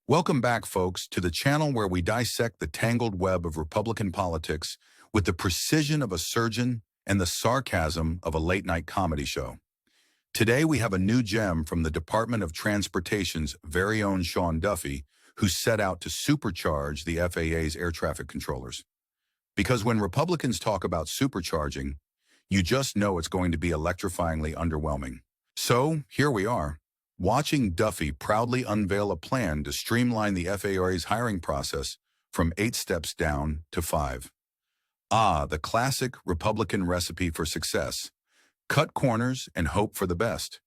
Welcome back, folks, to the channel where we dissect the tangled web of Republican politics with the precision of a surgeon and the sarcasm of a late-night comedy show. Today, we have a new gem from the Department of Transportation's very own Sean Duffy, who set out to supercharge the FAA's air traffic controllers. Because when Republicans talk about supercharging, you just know it's going to be electrifyingly underwhelming. So, here we are, watching Duffy proudly unveil a plan to streamline the FAA's hiring process from 8 steps down to 5. Ah, the classic Republican recipe for success. Cut corners and hope for the best.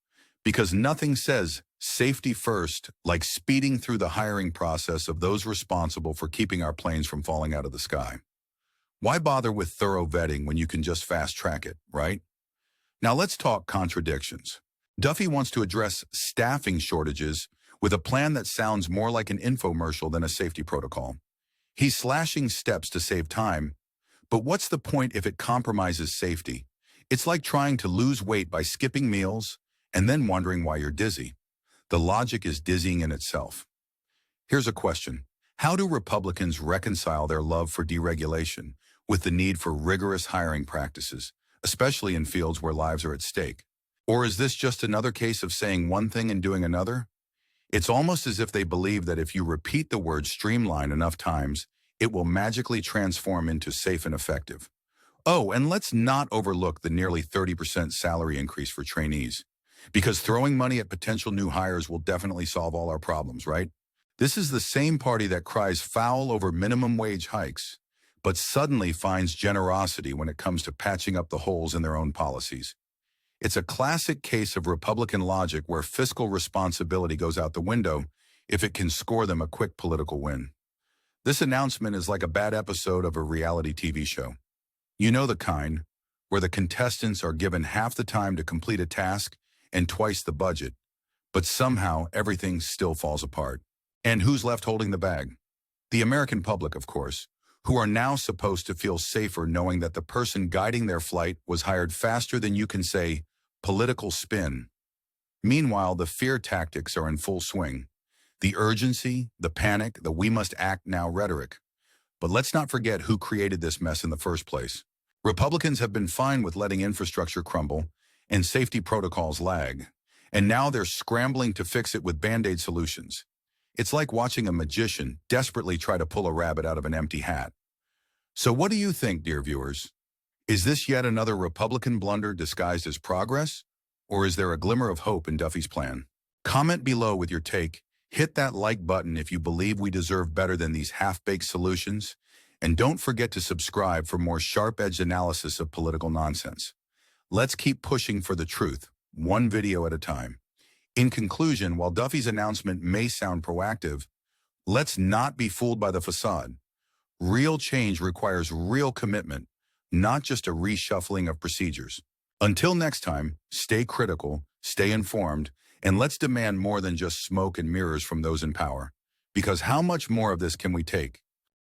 Because nothing says safety first like speeding through the hiring process of those responsible for keeping our planes from falling out of the sky. Why bother with thorough vetting when you can just fast-track it, right? Now let's talk contradictions. Duffy wants to address staffing shortages with a plan that sounds more like an infomercial than a safety protocol. He's slashing steps to save time, but what's the point if it compromises safety? It's like trying to lose weight by skipping meals and then wondering why you're dizzy. The logic is dizzying in itself. Here's a question. How do Republicans reconcile their love for deregulation with the need for rigorous hiring practices, especially in fields where lives are at stake? Or is this just another case of saying one thing and doing another? It's almost as if they believe that if you repeat the word streamline enough times, it will magically transform into safe and effective. Oh, and let's not overlook the nearly 30% salary increase for trainees, because throwing money at potential new hires will definitely solve all our problems, right? This is the same party that cries foul over minimum wage hikes, but suddenly finds generosity when it comes to patching up the holes in their own policies. It's a classic case of Republican logic where fiscal responsibility goes out the window if it can score them a quick political win. This announcement is like a bad episode of a reality TV show. You know the kind, where the contestants are given half the time to complete a task and twice the budget, but somehow everything still falls apart. And who's left holding the bag? The American public, of course, who are now supposed to feel safer knowing that the person guiding their flight was hired faster than you can say, political spin. Meanwhile, the fear tactics are in full swing. The urgency, the panic, the we must act now rhetoric. But let's not forget who created this mess in the first place. Republicans have been fine with letting infrastructure crumble and safety protocols lag, and now they're scrambling to fix it with Band-Aid solutions. It's like watching a magician desperately try to pull a rabbit out of an empty hat. So what do you think, dear viewers? Is this yet another Republican blunder disguised as progress? Or is there a glimmer of hope in Duffy's plan? Comment below with your take. Hit that like button if you believe we deserve better than these half-baked solutions. And don't forget to subscribe for more sharp-edged analysis of political nonsense. Let's keep pushing for the truth, one video at a time. In conclusion, while Duffy's announcement may sound proactive, let's not be fooled by the facade. Real change requires real commitment, not just a reshuffling of procedures. Until next time, stay critical, stay informed, and let's demand more than just smoke and mirrors from those in power. Because how much more of this can we take?